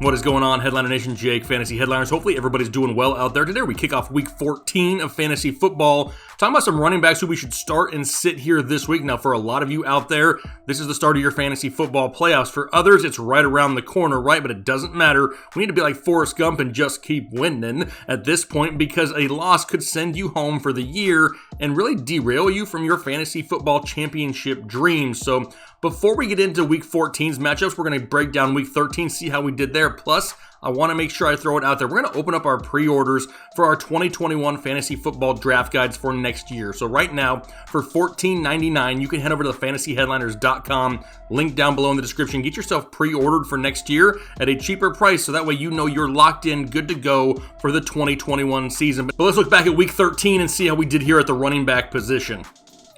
What is going on, Headliner Nation? Jake, Fantasy Headliners. Hopefully everybody's doing well out there. Today we kick off week 14 of fantasy football. Talking about some running backs who we should start and sit here this week. Now, for a lot of you out there, this is the start of your fantasy football playoffs. For others, it's right around the corner, right? But it doesn't matter. We need to be like Forrest Gump and just keep winning at this point, because a loss could send you home for the year and really derail you from your fantasy football championship dreams. So before we get into week 14's matchups, we're going to break down week 13, see how we did there. Plus, I want to make sure I throw it out there. We're going to open up our pre-orders for our 2021 fantasy football draft guides for next year. So right now, for $14.99, you can head over to thefantasyheadliners.com, link down below in the description. Get yourself pre-ordered for next year at a cheaper price, so that way you know you're locked in, good to go for the 2021 season. But let's look back at week 13 and see how we did here at the running back position.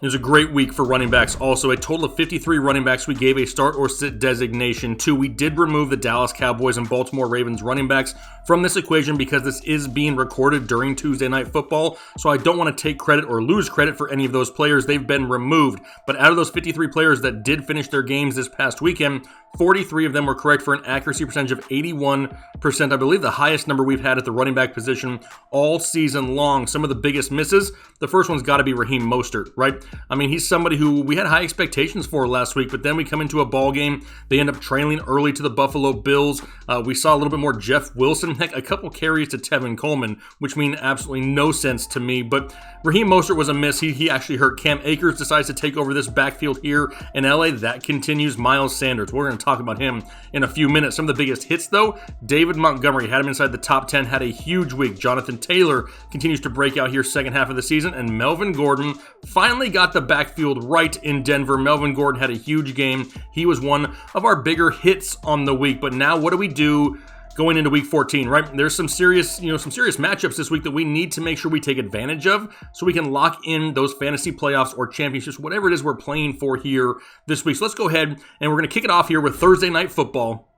It was a great week for running backs. Also, a total of 53 running backs we gave a start or sit designation to. We did remove the Dallas Cowboys and Baltimore Ravens running backs from this equation because this is being recorded during Tuesday Night Football, so I don't want to take credit or lose credit for any of those players. They've been removed. But out of those 53 players that did finish their games this past weekend, 43 of them were correct for an accuracy percentage of 81%. I believe the highest number we've had at the running back position all season long. Some of the biggest misses, the first one's got to be Raheem Mostert, right? I mean, he's somebody who we had high expectations for last week, but then we come into a ball game. They end up trailing early to the Buffalo Bills. We saw a little bit more Jeff Wilson. Heck, a couple carries to Tevin Coleman, which mean absolutely no sense to me. But Raheem Mostert was a miss. He actually hurt. Cam Akers decides to take over this backfield here in LA. That continues. Miles Sanders. We're going to talk about him in a few minutes. Some of the biggest hits, though, David Montgomery had him inside the top 10, had a huge week. Jonathan Taylor continues to break out here second half of the season, and Melvin Gordon finally got the backfield right in Denver. Melvin Gordon had a huge game. He was one of our bigger hits on the week. But now what do we do going into week 14, right? There's some serious matchups this week that we need to make sure we take advantage of so we can lock in those fantasy playoffs or championships, whatever it is we're playing for here this week. So let's go ahead and we're going to kick it off here with Thursday Night Football.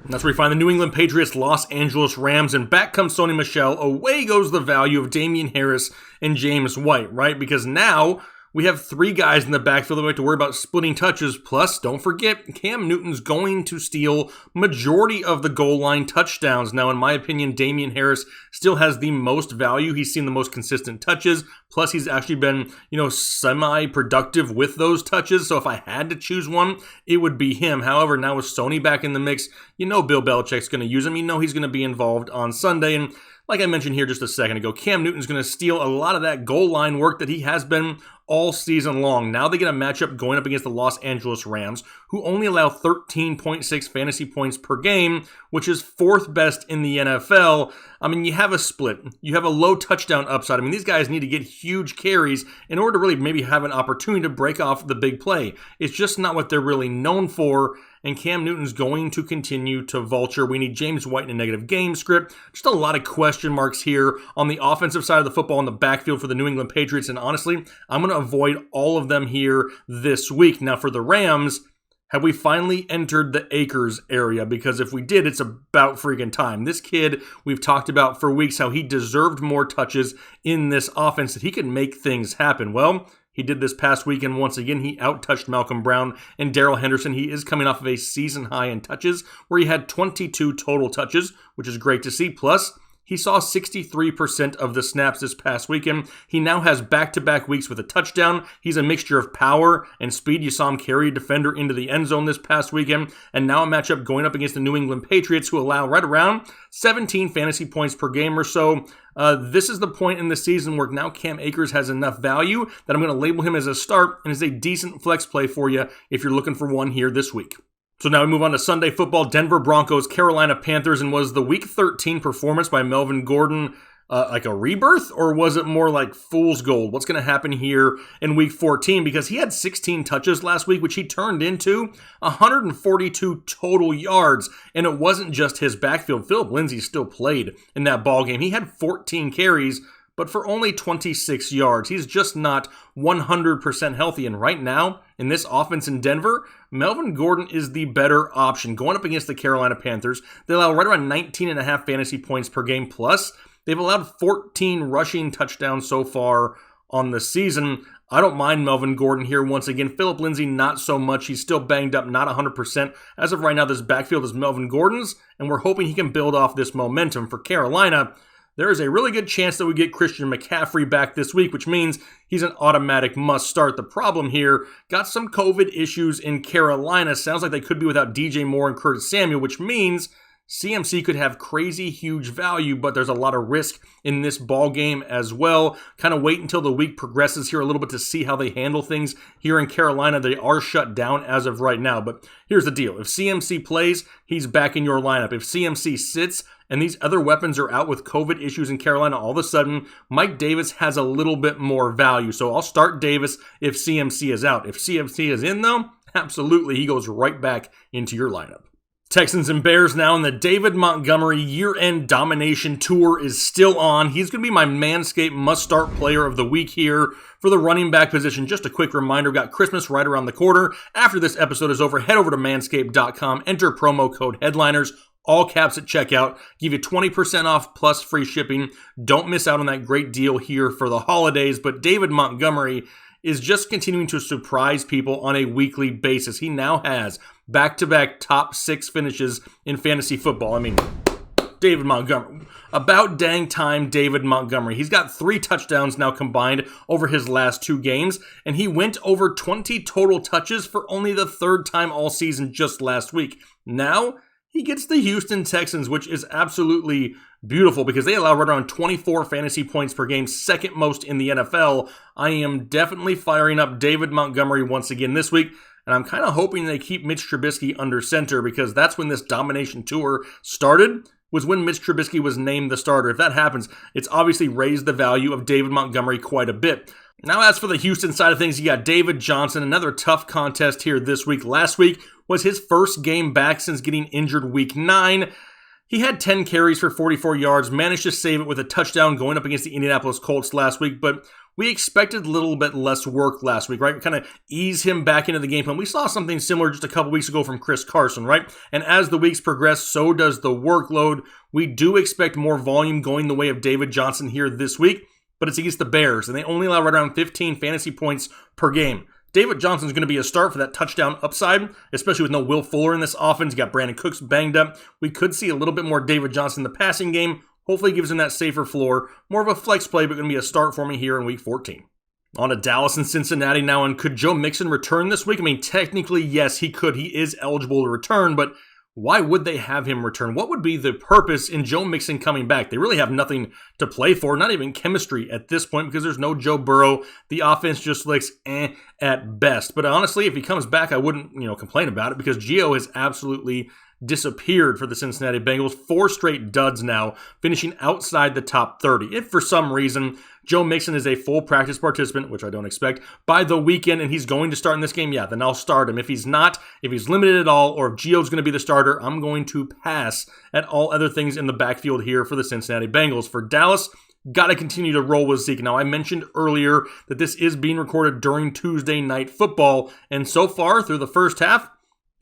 And that's where we find the New England Patriots, Los Angeles Rams, and back comes Sony Michel. Away goes the value of Damian Harris and James White, right? Because now we have three guys in the backfield that we have to worry about splitting touches. Plus, don't forget, Cam Newton's going to steal majority of the goal line touchdowns. Now, in my opinion, Damian Harris still has the most value. He's seen the most consistent touches. Plus, he's actually been, semi-productive with those touches. So if I had to choose one, it would be him. However, now with Sony back in the mix, Bill Belichick's going to use him. He's going to be involved on Sunday. And like I mentioned here just a second ago, Cam Newton's going to steal a lot of that goal line work that he has been all season long. Now they get a matchup going up against the Los Angeles Rams, who only allow 13.6 fantasy points per game, which is fourth best in the NFL. I mean, you have a split. You have a low touchdown upside. I mean, these guys need to get huge carries in order to really maybe have an opportunity to break off the big play. It's just not what they're really known for, and Cam Newton's going to continue to vulture. We need James White in a negative game script. Just a lot of question marks here on the offensive side of the football in the backfield for the New England Patriots, and honestly, I'm going to avoid all of them here this week. Now, for the Rams, have we finally entered the Akers area? Because if we did, it's about freaking time. This kid, we've talked about for weeks how he deserved more touches in this offense, that he could make things happen. Well, he did this past weekend once again. He out-touched Malcolm Brown and Darrell Henderson. He is coming off of a season high in touches where he had 22 total touches, which is great to see. Plus, he saw 63% of the snaps this past weekend. He now has back-to-back weeks with a touchdown. He's a mixture of power and speed. You saw him carry a defender into the end zone this past weekend. And now a matchup going up against the New England Patriots, who allow right around 17 fantasy points per game or so. This is the point in the season where now Cam Akers has enough value that I'm going to label him as a start and as a decent flex play for you if you're looking for one here this week. So now we move on to Sunday football. Denver Broncos, Carolina Panthers. And was the Week 13 performance by Melvin Gordon like a rebirth, or was it more like fool's gold? What's going to happen here in Week 14? Because he had 16 touches last week, which he turned into 142 total yards. And it wasn't just his backfield. Philip Lindsay still played in that ball game. He had 14 carries, but for only 26 yards. He's just not 100% healthy. And right now, in this offense in Denver, Melvin Gordon is the better option. Going up against the Carolina Panthers, they allow right around 19.5 fantasy points per game. Plus, they've allowed 14 rushing touchdowns so far on the season. I don't mind Melvin Gordon here once again. Phillip Lindsay, not so much. He's still banged up, not 100%. As of right now, this backfield is Melvin Gordon's, and we're hoping he can build off this momentum. For Carolina, there is a really good chance that we get Christian McCaffrey back this week, which means he's an automatic must start. The problem here, got some COVID issues in Carolina. Sounds like they could be without DJ Moore and Curtis Samuel, which means CMC could have crazy huge value, but there's a lot of risk in this ball game as well. Kind of wait until the week progresses here a little bit to see how they handle things here in Carolina. They are shut down as of right now, but here's the deal. If CMC plays, he's back in your lineup. If CMC sits and these other weapons are out with COVID issues in Carolina, all of a sudden, Mike Davis has a little bit more value. So I'll start Davis if CMC is out. If CMC is in, though, absolutely, he goes right back into your lineup. Texans and Bears now, and the David Montgomery year-end domination tour is still on. He's going to be my Manscaped must-start player of the week here for the running back position. Just a quick reminder, we've got Christmas right around the corner. After this episode is over, head over to manscaped.com, enter promo code HEADLINERS, all caps at checkout, give you 20% off plus free shipping. Don't miss out on that great deal here for the holidays, but David Montgomery is just continuing to surprise people on a weekly basis. He now has back-to-back top 6 finishes in fantasy football. I mean, David Montgomery. About dang time, David Montgomery. He's got 3 touchdowns now combined over his last 2 games, and he went over 20 total touches for only the 3rd time all season just last week. Now, he gets the Houston Texans, which is absolutely beautiful because they allow right around 24 fantasy points per game, second most in the NFL. I am definitely firing up David Montgomery once again this week, and I'm kind of hoping they keep Mitch Trubisky under center because that's when this domination tour started, was when Mitch Trubisky was named the starter. If that happens, it's obviously raised the value of David Montgomery quite a bit. Now, as for the Houston side of things, you got David Johnson, another tough contest here this week. Last week was his first game back since getting injured week 9. He had 10 carries for 44 yards, managed to save it with a touchdown going up against the Indianapolis Colts last week, but we expected a little bit less work last week, right? Kind of ease him back into the game plan. We saw something similar just a couple weeks ago from Chris Carson, right? And as the weeks progress, so does the workload. We do expect more volume going the way of David Johnson here this week, but it's against the Bears, and they only allow right around 15 fantasy points per game. David Johnson's going to be a start for that touchdown upside, especially with no Will Fuller in this offense. You got Brandon Cooks banged up. We could see a little bit more David Johnson in the passing game. Hopefully gives him that safer floor. More of a flex play, but going to be a start for me here in week 14. On to Dallas and Cincinnati now, and could Joe Mixon return this week? I mean, technically, yes, he could. He is eligible to return, but why would they have him return? What would be the purpose in Joe Mixon coming back? They really have nothing to play for, not even chemistry at this point because there's no Joe Burrow. The offense just looks at best. But honestly, if he comes back, I wouldn't, complain about it because Gio has absolutely disappeared for the Cincinnati Bengals. 4 straight duds now, finishing outside the top 30. If for some reason Joe Mixon is a full practice participant, which I don't expect, by the weekend and he's going to start in this game, yeah, then I'll start him. If he's not, if he's limited at all, or if Gio's going to be the starter, I'm going to pass at all other things in the backfield here for the Cincinnati Bengals. For Dallas, got to continue to roll with Zeke. Now, I mentioned earlier that this is being recorded during Tuesday Night Football, and so far through the first half,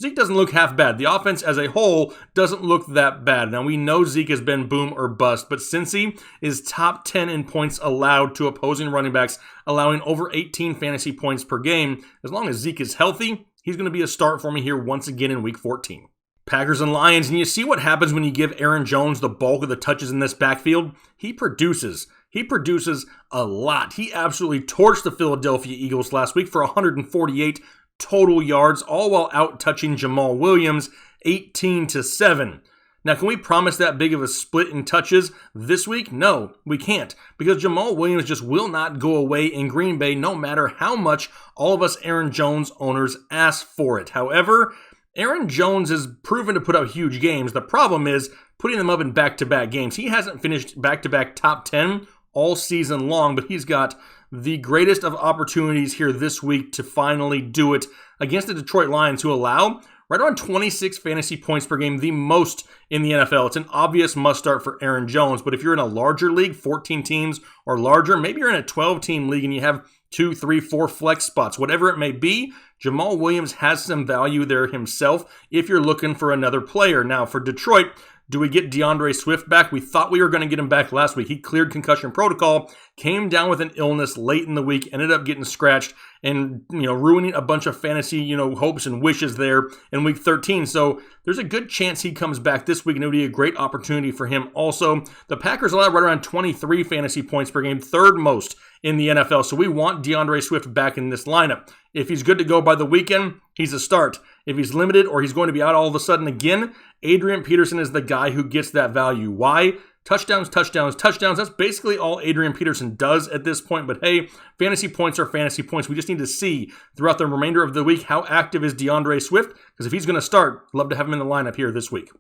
Zeke doesn't look half bad. The offense as a whole doesn't look that bad. Now, we know Zeke has been boom or bust, but Cincy is top 10 in points allowed to opposing running backs, allowing over 18 fantasy points per game. As long as Zeke is healthy, he's going to be a start for me here once again in week 14. Packers and Lions, and you see what happens when you give Aaron Jones the bulk of the touches in this backfield? He produces. He produces a lot. He absolutely torched the Philadelphia Eagles last week for 148 total yards, all while out-touching Jamal Williams 18-7. Now, can we promise that big of a split in touches this week? No, we can't, because Jamal Williams just will not go away in Green Bay no matter how much all of us Aaron Jones owners ask for it. However, Aaron Jones has proven to put up huge games. The problem is putting them up in back-to-back games. He hasn't finished back-to-back top 10 all season long, but he's got the greatest of opportunities here this week to finally do it against the Detroit Lions, who allow right around 26 fantasy points per game, the most in the NFL. It's an obvious must-start for Aaron Jones, but if you're in a larger league, 14 teams or larger, maybe you're in a 12-team league and you have 2, 3, 4 flex spots, whatever it may be, Jamal Williams has some value there himself if you're looking for another player. Now, for Detroit, do we get DeAndre Swift back? We thought we were going to get him back last week. He cleared concussion protocol, came down with an illness late in the week, ended up getting scratched and, ruining a bunch of fantasy, hopes and wishes there in week 13. So there's a good chance he comes back this week, and it would be a great opportunity for him also. The Packers allow right around 23 fantasy points per game, third most in the NFL. So we want DeAndre Swift back in this lineup. If he's good to go by the weekend, he's a start. If he's limited or he's going to be out all of a sudden again, Adrian Peterson is the guy who gets that value. Why? Touchdowns, touchdowns, touchdowns. That's basically all Adrian Peterson does at this point. But hey, fantasy points are fantasy points. We just need to see throughout the remainder of the week how active is DeAndre Swift. Because if he's going to start, I'd love to have him in the lineup here this week.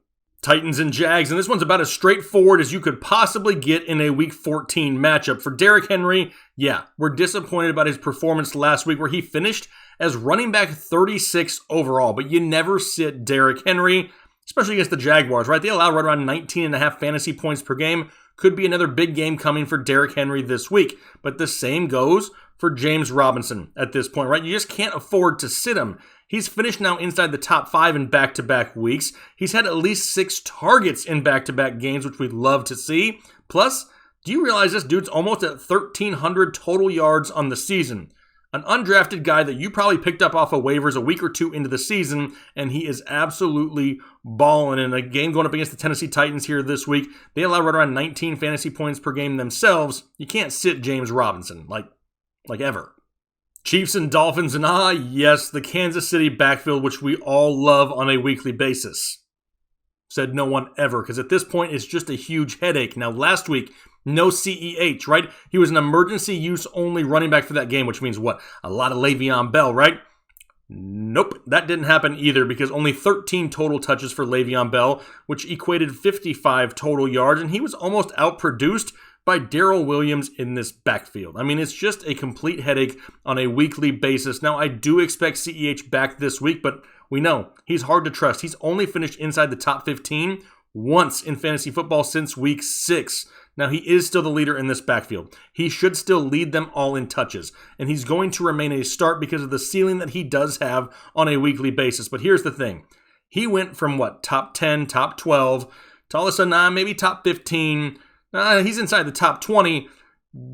Titans and Jags, and this one's about as straightforward as you could possibly get in a Week 14 matchup. For Derrick Henry, yeah, we're disappointed about his performance last week where he finished as running back 36 overall, but you never sit Derrick Henry, especially against the Jaguars, right? They allow right around 19.5 fantasy points per game. Could be another big game coming for Derrick Henry this week, but the same goes for James Robinson at this point, right? You just can't afford to sit him. He's finished now inside the top 5 in back-to-back weeks. He's had at least 6 targets in back-to-back games, which we'd love to see. Plus, do you realize this dude's almost at 1,300 total yards on the season? An undrafted guy that you probably picked up off of waivers a week or two into the season, and he is absolutely balling. In a game going up against the Tennessee Titans here this week, they allow right around 19 fantasy points per game themselves. You can't sit James Robinson, like ever. Chiefs and Dolphins, and yes, the Kansas City backfield, which we all love on a weekly basis. Said no one ever, because at this point, it's just a huge headache. Now, last week, no CEH, right? He was an emergency use only running back for that game, which means what? A lot of Le'Veon Bell, right? Nope, that didn't happen either because only 13 total touches for Le'Veon Bell, which equated 55 total yards, and he was almost outproduced by Darrell Williams in this backfield. I mean, it's just a complete headache on a weekly basis. Now, I do expect CEH back this week, but we know he's hard to trust. He's only finished inside the top 15 once in fantasy football since week 6. Now, he is still the leader in this backfield. He should still lead them all in touches, and he's going to remain a start because of the ceiling that he does have on a weekly basis. But here's the thing. He went from, top 10, top 12, to all of a sudden, maybe top 15. He's inside the top 20.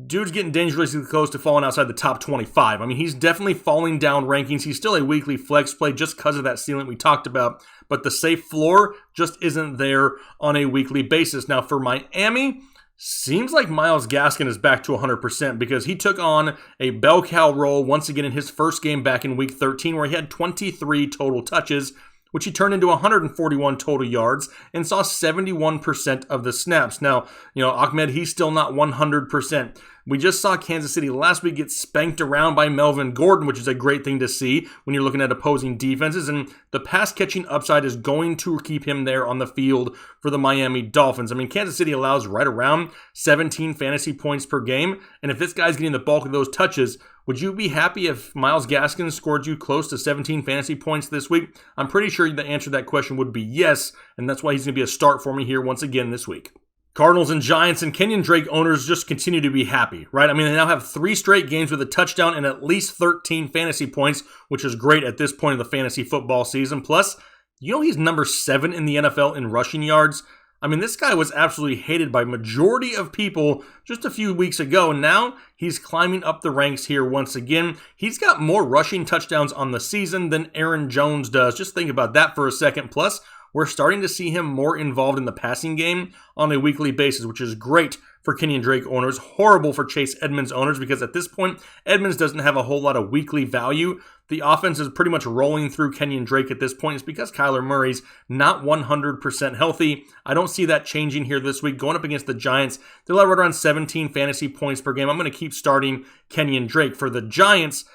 Dude's getting dangerously close to falling outside the top 25. I mean, he's definitely falling down rankings. He's still a weekly flex play just because of that ceiling we talked about, but the safe floor just isn't there on a weekly basis. Now, for Miami, seems like Myles Gaskin is back to 100% because he took on a bell cow role once again in his first game back in week 13 where he had 23 total touches, which he turned into 141 total yards and saw 71% of the snaps. Now, Ahmed, he's still not 100%. We just saw Kansas City last week get spanked around by Melvin Gordon, which is a great thing to see when you're looking at opposing defenses, and the pass-catching upside is going to keep him there on the field for the Miami Dolphins. I mean, Kansas City allows right around 17 fantasy points per game, and if this guy's getting the bulk of those touches, would you be happy if Myles Gaskin scored you close to 17 fantasy points this week? I'm pretty sure the answer to that question would be yes, and that's why he's going to be a start for me here once again this week. Cardinals and Giants and Kenyon Drake owners just continue to be happy, right? I mean, they now have 3 straight games with a touchdown and at least 13 fantasy points, which is great at this point of the fantasy football season. Plus, he's number 7 in the NFL in rushing yards. I mean, this guy was absolutely hated by majority of people just a few weeks ago. Now he's climbing up the ranks here once again. He's got more rushing touchdowns on the season than Aaron Jones does. Just think about that for a second. Plus, we're starting to see him more involved in the passing game on a weekly basis, which is great for Kenyon Drake owners, horrible for Chase Edmonds owners, because at this point, Edmonds doesn't have a whole lot of weekly value. The offense is pretty much rolling through Kenyon Drake at this point. It's because Kyler Murray's not 100% healthy. I don't see that changing here this week. Going up against the Giants, they'll have right around 17 fantasy points per game. I'm going to keep starting Kenyon Drake. For the Giants,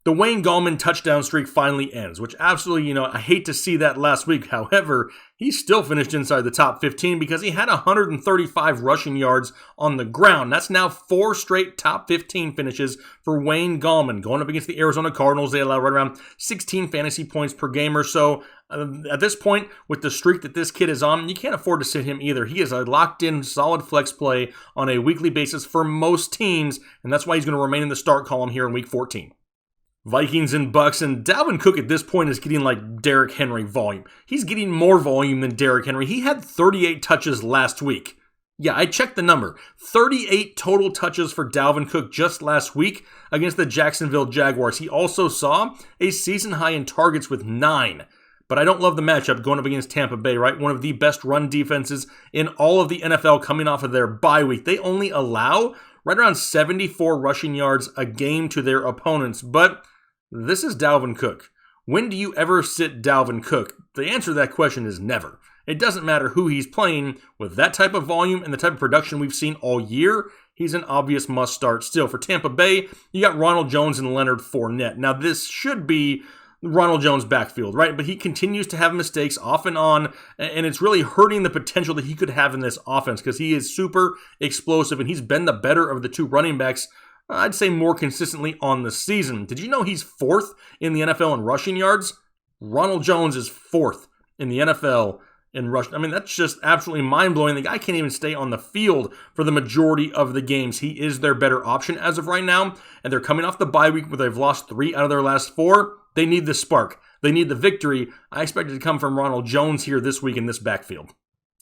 the Wayne Gallman touchdown streak finally ends, which absolutely, I hate to see that last week. However, he still finished inside the top 15 because he had 135 rushing yards on the ground. That's now 4 straight top 15 finishes for Wayne Gallman. Going up against the Arizona Cardinals, they allow right around 16 fantasy points per game or so. At this point, with the streak that this kid is on, you can't afford to sit him either. He is a locked-in, solid flex play on a weekly basis for most teams, and that's why he's going to remain in the start column here in Week 14. Vikings and Bucks, and Dalvin Cook at this point is getting like Derrick Henry volume. He's getting more volume than Derrick Henry. He had 38 touches last week. Yeah, I checked the number. 38 total touches for Dalvin Cook just last week against the Jacksonville Jaguars. He also saw a season high in targets with 9. But I don't love the matchup going up against Tampa Bay, right? One of the best run defenses in all of the NFL coming off of their bye week. They only allow right around 74 rushing yards a game to their opponents. But this is Dalvin Cook. When do you ever sit Dalvin Cook? The answer to that question is never. It doesn't matter who he's playing. With that type of volume and the type of production we've seen all year, he's an obvious must-start still. For Tampa Bay, you got Ronald Jones and Leonard Fournette. Now, this should be Ronald Jones' backfield, right? But he continues to have mistakes off and on, and it's really hurting the potential that he could have in this offense because he is super explosive, and he's been the better of the two running backs, I'd say more consistently on the season. Did you know he's 4th in the NFL in rushing yards? Ronald Jones is 4th in the NFL in rush. I mean, that's just absolutely mind-blowing. The guy can't even stay on the field for the majority of the games. He is their better option as of right now, and they're coming off the bye week where they've lost 3 out of their last 4. They need the spark. They need the victory. I expect it to come from Ronald Jones here this week in this backfield.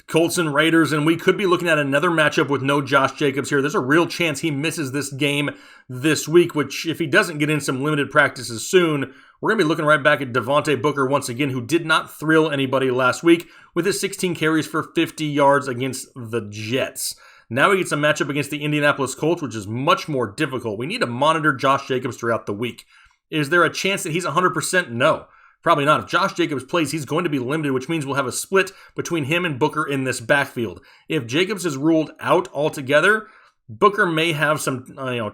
Colts and Raiders, and we could be looking at another matchup with no Josh Jacobs here. There's a real chance he misses this game this week, which if he doesn't get in some limited practices soon, we're going to be looking right back at Devontae Booker once again, who did not thrill anybody last week with his 16 carries for 50 yards against the Jets. Now he gets a matchup against the Indianapolis Colts, which is much more difficult. We need to monitor Josh Jacobs throughout the week. Is there a chance that he's 100%? No. Probably not. If Josh Jacobs plays, he's going to be limited, which means we'll have a split between him and Booker in this backfield. If Jacobs is ruled out altogether, Booker may have some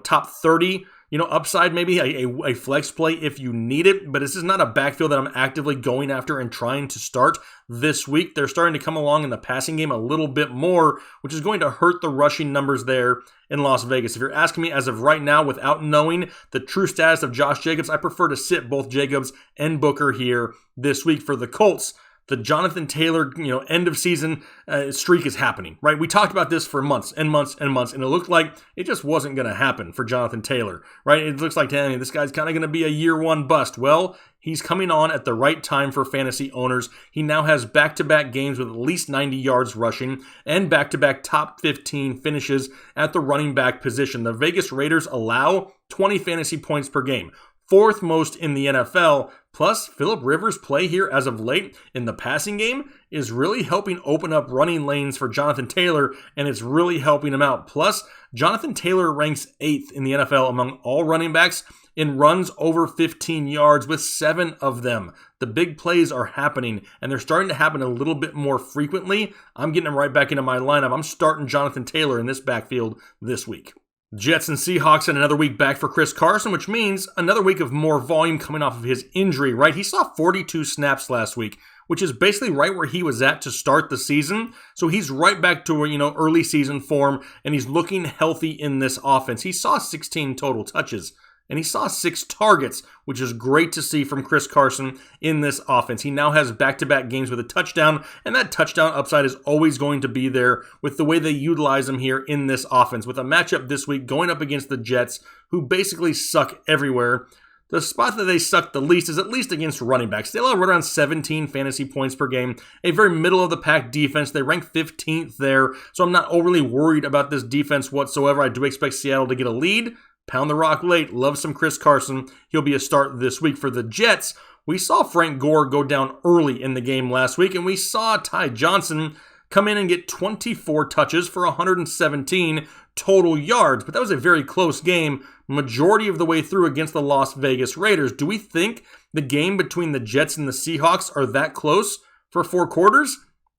top 30 upside, maybe a flex play if you need it, but this is not a backfield that I'm actively going after and trying to start this week. They're starting to come along in the passing game a little bit more, which is going to hurt the rushing numbers there in Las Vegas. If you're asking me as of right now, without knowing the true status of Josh Jacobs, I prefer to sit both Jacobs and Booker here this week. For the Colts, the Jonathan Taylor, end of season streak is happening, right? We talked about this for months and months and months, and it looked like it just wasn't going to happen for Jonathan Taylor, right? It looks like, damn, this guy's kind of going to be a year one bust. Well, he's coming on at the right time for fantasy owners. He now has back-to-back games with at least 90 yards rushing and back-to-back top 15 finishes at the running back position. The Vegas Raiders allow 20 fantasy points per game, 4th most in the NFL. Plus, Phillip Rivers' play here as of late in the passing game is really helping open up running lanes for Jonathan Taylor, and it's really helping him out. Plus, Jonathan Taylor ranks 8th in the NFL among all running backs in runs over 15 yards with 7 of them. The big plays are happening, and they're starting to happen a little bit more frequently. I'm getting them right back into my lineup. I'm starting Jonathan Taylor in this backfield this week. Jets and Seahawks and another week back for Chris Carson, which means another week of more volume coming off of his injury, right? He saw 42 snaps last week, which is basically right where he was at to start the season. So he's right back to, early season form, and he's looking healthy in this offense. He saw 16 total touches, and he saw 6 targets, which is great to see from Chris Carson in this offense. He now has back-to-back games with a touchdown, and that touchdown upside is always going to be there with the way they utilize him here in this offense. With a matchup this week going up against the Jets, who basically suck everywhere, the spot that they suck the least is at least against running backs. They allow right around 17 fantasy points per game, a very middle-of-the-pack defense. They rank 15th there, so I'm not overly worried about this defense whatsoever. I do expect Seattle to get a lead. Pound the rock late. Love some Chris Carson. He'll be a start this week. For the Jets, we saw Frank Gore go down early in the game last week, and we saw Ty Johnson come in and get 24 touches for 117 total yards. But that was a very close game, majority of the way through against the Las Vegas Raiders. Do we think the game between the Jets and the Seahawks are that close for 4 quarters?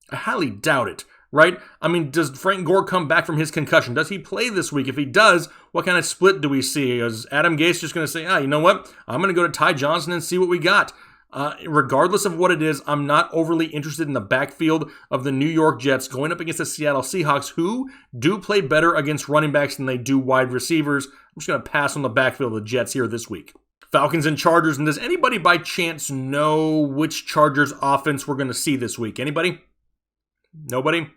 I highly doubt it. Right? I mean, does Frank Gore come back from his concussion? Does he play this week? If he does, what kind of split do we see? Is Adam Gase just going to say, you know what? I'm going to go to Ty Johnson and see what we got. Regardless of what it is, I'm not overly interested in the backfield of the New York Jets going up against the Seattle Seahawks, who do play better against running backs than they do wide receivers. I'm just going to pass on the backfield of the Jets here this week. Falcons and Chargers. And does anybody by chance know which Chargers offense we're going to see this week? Anybody? Nobody?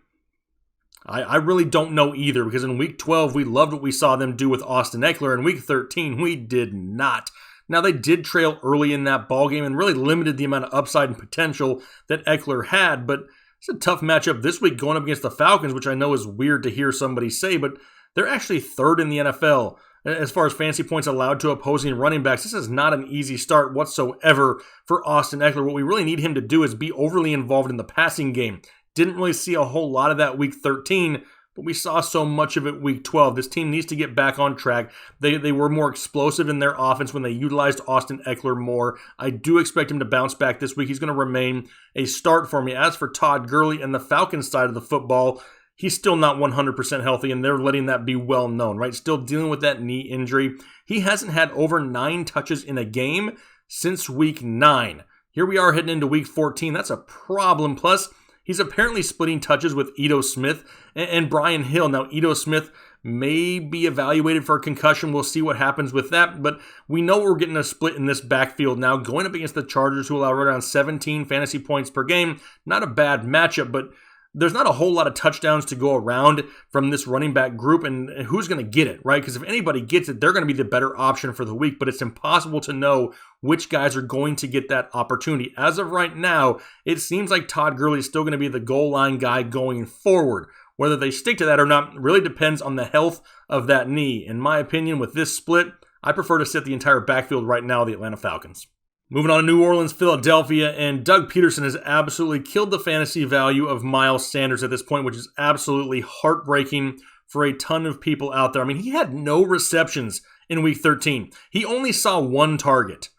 I really don't know either, because in Week 12, we loved what we saw them do with Austin Eckler. In Week 13, we did not. Now, they did trail early in that ballgame and really limited the amount of upside and potential that Eckler had, but It's a tough matchup this week going up against the Falcons, which I know is weird to hear somebody say, but they're actually third in the NFL as far as fantasy points allowed to opposing running backs. This is not an easy start whatsoever for Austin Ekeler. What we really need him to do is be overly involved in the passing game. Didn't really see a whole lot of that week 13, but we saw so much of it week 12. This team needs to get back on track. They were more explosive in their offense when they utilized Austin Ekeler more. I do expect him to bounce back this week. He's going to remain a start for me. As for Todd Gurley and the Falcons side of the football, he's still not 100% healthy, and they're letting that be well known, right? Still dealing with that knee injury. He hasn't had over 9 touches in a game since week 9. Here we are heading into week 14. That's a problem. Plus, he's apparently splitting touches with Ito Smith and Brian Hill. Now, Ito Smith may be evaluated for a concussion. We'll see what happens with that. But we know we're getting a split in this backfield now, going up against the Chargers, who allow right around 17 fantasy points per game. Not a bad matchup, but there's not a whole lot of touchdowns to go around from this running back group, and who's going to get it, right? Because if anybody gets it, they're going to be the better option for the week, but it's impossible to know which guys are going to get that opportunity. As of right now, it seems like Todd Gurley is still going to be the goal line guy going forward. Whether they stick to that or not really depends on the health of that knee. In my opinion, with this split, I prefer to sit the entire backfield right now, the Atlanta Falcons. Moving on to New Orleans, Philadelphia, and Doug Peterson has absolutely killed the fantasy value of Miles Sanders at this point, which is absolutely heartbreaking for a ton of people out there. I mean, he had no receptions in Week 13. He only saw one target.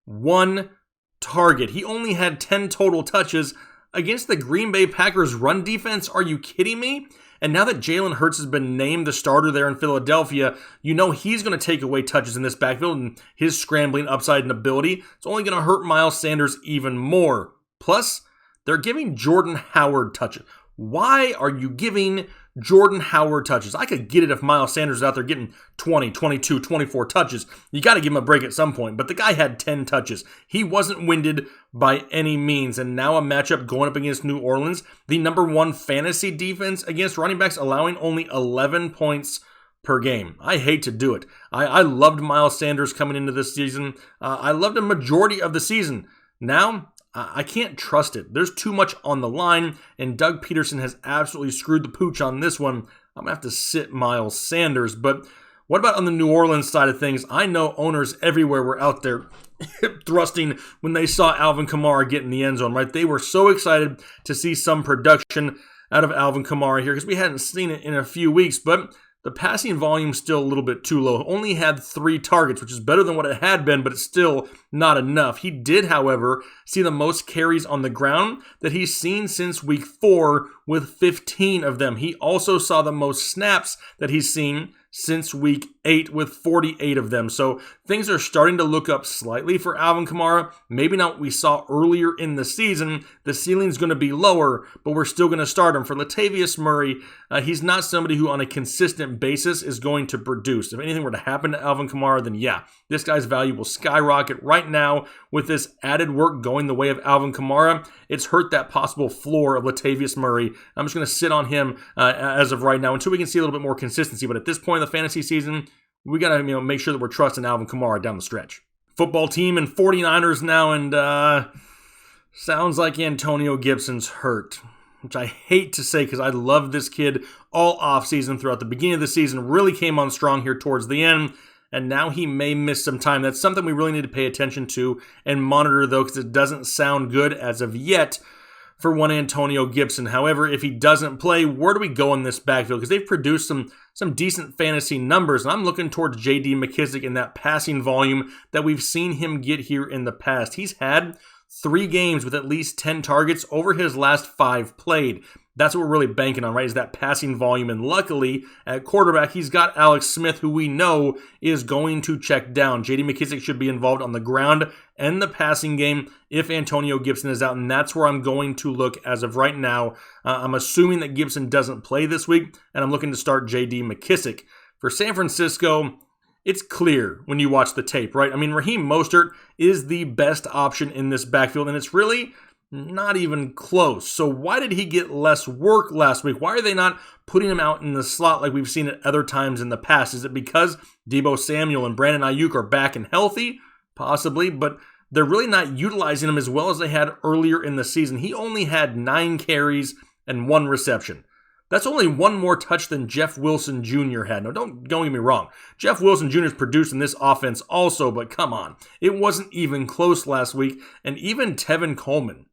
One target. He only had 10 total touches against the Green Bay Packers run defense. Are you kidding me? And now that Jalen Hurts has been named the starter there in Philadelphia, you know he's going to take away touches in this backfield, and his scrambling upside and ability, it's only going to hurt Miles Sanders even more. Plus, they're giving Jordan Howard touches. Why are you giving Jordan Howard touches? I could get it if Miles Sanders is out there getting 20, 22, 24 touches. You got to give him a break at some point, but the guy had 10 touches. He wasn't winded by any means, and now a matchup going up against New Orleans, the number 1 fantasy defense against running backs, allowing only 11 points per game. I hate to do it. I loved Miles Sanders coming into this season. I loved a majority of the season. Now, I can't trust it. There's too much on the line, and Doug Peterson has absolutely screwed the pooch on this one. I'm going to have to sit Miles Sanders. But what about on the New Orleans side of things? I know owners everywhere were out there thrusting when they saw Alvin Kamara get in the end zone, right? They were so excited to see some production out of Alvin Kamara here because we hadn't seen it in a few weeks, but the passing volume's still a little bit too low. Only had 3 targets, which is better than what it had been, but it's still not enough. He did, however, see the most carries on the ground that he's seen since week 4 with 15 of them. He also saw the most snaps that he's seen since week 8 with 48 of them. So things are starting to look up slightly for Alvin Kamara. Maybe not what we saw earlier in the season. The ceiling's going to be lower, but we're still going to start him. For Latavius Murray, he's not somebody who on a consistent basis is going to produce. If anything were to happen to Alvin Kamara, then yeah, this guy's value will skyrocket. Right now, with this added work going the way of Alvin Kamara, it's hurt that possible floor of Latavius Murray. I'm just going to sit on him as of right now until we can see a little bit more consistency. But at this point in the fantasy season, we got to make sure that we're trusting Alvin Kamara down the stretch. Football team and 49ers now, and sounds like Antonio Gibson's hurt, which I hate to say because I love this kid all offseason throughout the beginning of the season. Really came on strong here towards the end, and now he may miss some time. That's something we really need to pay attention to and monitor, though, because it doesn't sound good as of yet for one Antonio Gibson. However, if he doesn't play, where do we go in this backfield? Because they've produced some decent fantasy numbers, and I'm looking towards J.D. McKissic in that passing volume that we've seen him get here in the past. He's had 3 games with at least 10 targets over his last 5 played. That's what we're really banking on, right, is that passing volume. And luckily, at quarterback, he's got Alex Smith, who we know is going to check down. J.D. McKissic should be involved on the ground and the passing game if Antonio Gibson is out, and that's where I'm going to look as of right now. I'm assuming that Gibson doesn't play this week, and I'm looking to start J.D. McKissic. For San Francisco, it's clear when you watch the tape, right? I mean, Raheem Mostert is the best option in this backfield, and it's really not even close. So why did he get less work last week? Why are they not putting him out in the slot like we've seen at other times in the past? Is it because Deebo Samuel and Brandon Ayuk are back and healthy? Possibly, but they're really not utilizing him as well as they had earlier in the season. He only had 9 carries and 1 reception. That's only 1 more touch than Jeff Wilson Jr. had. Now, don't get me wrong. Jeff Wilson Jr. is produced in this offense also, but come on. It wasn't even close last week. And even Tevin Coleman.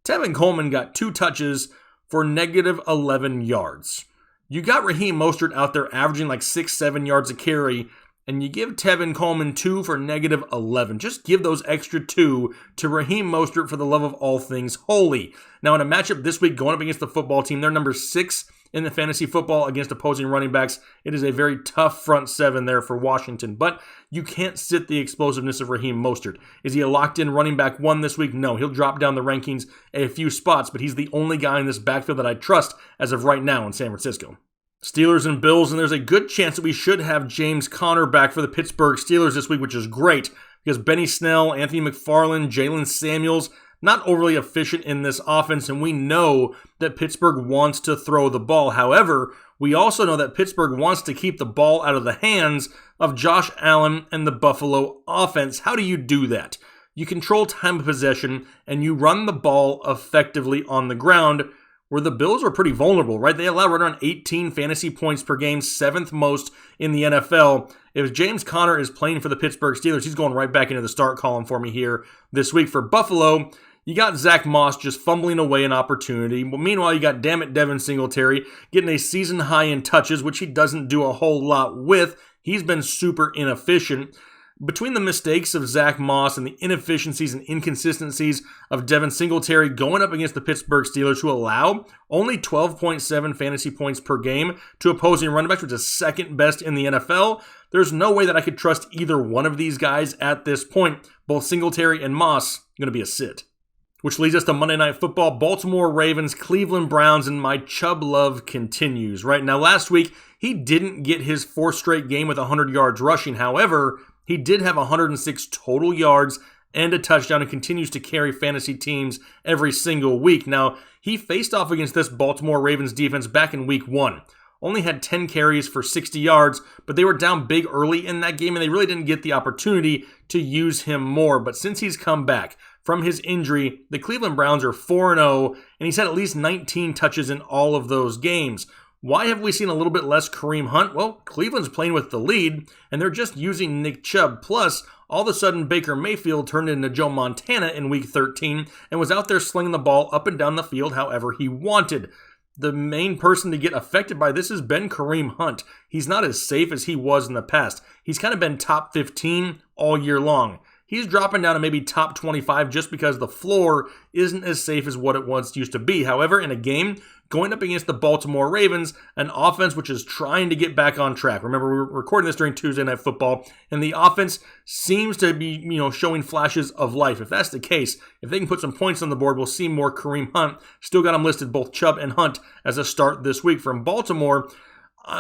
Tevin Coleman got 2 touches for negative 11 yards. You got Raheem Mostert out there averaging like 6-7 yards a carry, and you give Tevin Coleman 2 for negative 11. Just give those extra 2 to Raheem Mostert for the love of all things holy. Now, in a matchup this week going up against the football team, they're number 6 in the fantasy football against opposing running backs. It is a very tough front 7 there for Washington, but you can't sit the explosiveness of Raheem Mostert. Is he a locked-in running back 1 this week? No, he'll drop down the rankings a few spots, but he's the only guy in this backfield that I trust as of right now in San Francisco. Steelers and Bills, and there's a good chance that we should have James Conner back for the Pittsburgh Steelers this week, which is great because Benny Snell, Anthony McFarland, Jalen Samuels, not overly efficient in this offense, and we know that Pittsburgh wants to throw the ball. However, we also know that Pittsburgh wants to keep the ball out of the hands of Josh Allen and the Buffalo offense. How do you do that? You control time of possession, and you run the ball effectively on the ground, where the Bills are pretty vulnerable, right? They allow right around 18 fantasy points per game, 7th most in the NFL. If James Conner is playing for the Pittsburgh Steelers, he's going right back into the start column for me here this week. For Buffalo, you got Zach Moss just fumbling away an opportunity. But meanwhile, you got Devin Singletary getting a season high in touches, which he doesn't do a whole lot with. He's been super inefficient. Between the mistakes of Zach Moss and the inefficiencies and inconsistencies of Devin Singletary going up against the Pittsburgh Steelers, who allow only 12.7 fantasy points per game to opposing running backs, which is 2nd best in the NFL, there's no way that I could trust either one of these guys at this point. Both Singletary and Moss going to be a sit. Which leads us to Monday Night Football, Baltimore Ravens, Cleveland Browns, and my Chubb love continues. Right now, last week, he didn't get his 4th straight game with 100 yards rushing. However, he did have 106 total yards and a touchdown and continues to carry fantasy teams every single week. Now, he faced off against this Baltimore Ravens defense back in week 1. Only had 10 carries for 60 yards, but they were down big early in that game, and they really didn't get the opportunity to use him more. But since he's come back from his injury, the Cleveland Browns are 4-0, and he's had at least 19 touches in all of those games. Why have we seen a little bit less Kareem Hunt? Well, Cleveland's playing with the lead, and they're just using Nick Chubb. Plus, all of a sudden, Baker Mayfield turned into Joe Montana in Week 13 and was out there slinging the ball up and down the field however he wanted. The main person to get affected by this has been Kareem Hunt. He's not as safe as he was in the past. He's kind of been top 15 all year long. He's dropping down to maybe top 25 just because the floor isn't as safe as what it once used to be. However, in a game going up against the Baltimore Ravens, an offense which is trying to get back on track. Remember, we were recording this during Tuesday Night Football, and the offense seems to be, showing flashes of life. If that's the case, if they can put some points on the board, we'll see more Kareem Hunt. Still got him listed, both Chubb and Hunt, as a start this week. From Baltimore,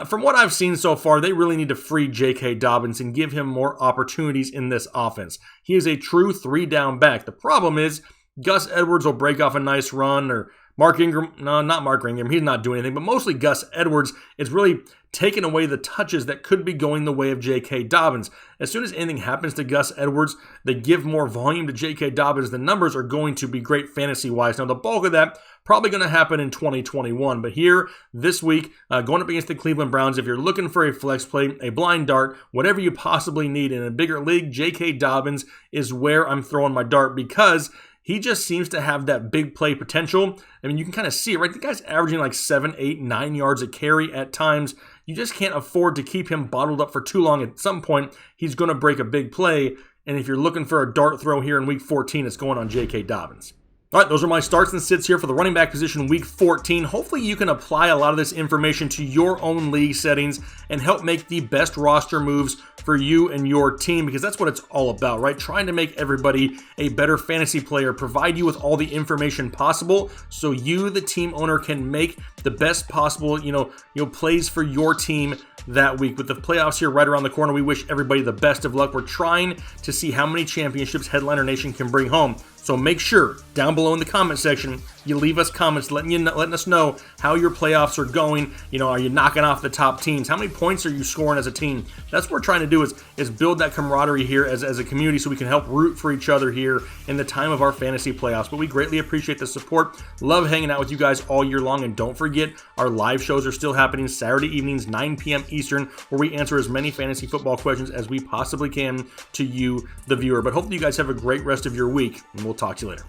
from what I've seen so far, they really need to free J.K. Dobbins and give him more opportunities in this offense. He is a true 3-down back. The problem is Gus Edwards will break off a nice run, or Mark Ingram, no, not Mark Ingram, he's not doing anything, but mostly Gus Edwards is really taking away the touches that could be going the way of J.K. Dobbins. As soon as anything happens to Gus Edwards, they give more volume to J.K. Dobbins, the numbers are going to be great fantasy-wise. Now, the bulk of that probably going to happen in 2021, but here, this week, going up against the Cleveland Browns, if you're looking for a flex play, a blind dart, whatever you possibly need in a bigger league, J.K. Dobbins is where I'm throwing my dart because he just seems to have that big play potential. I mean, you can kind of see it, right? The guy's averaging like 7, 8, 9 yards a carry at times. You just can't afford to keep him bottled up for too long. At some point, he's going to break a big play. And if you're looking for a dart throw here in Week 14, it's going on J.K. Dobbins. All right, those are my starts and sits here for the running back position Week 14. Hopefully you can apply a lot of this information to your own league settings and help make the best roster moves for you and your team, because that's what it's all about, right? Trying to make everybody a better fantasy player, provide you with all the information possible so you, the team owner, can make the best possible, plays for your team that week. With the playoffs here right around the corner, we wish everybody the best of luck. We're trying to see how many championships Headliner Nation can bring home. So make sure down below in the comment section you leave us comments letting us know how your playoffs are going. Are you knocking off the top teams? How many points are you scoring as a team? That's what we're trying to do is build that camaraderie here as a community so we can help root for each other here in the time of our fantasy playoffs. But we greatly appreciate the support. Love hanging out with you guys all year long. And don't forget, our live shows are still happening Saturday evenings, 9 p.m. Eastern, where we answer as many fantasy football questions as we possibly can to you, the viewer. But hopefully you guys have a great rest of your week, and we'll talk to you later.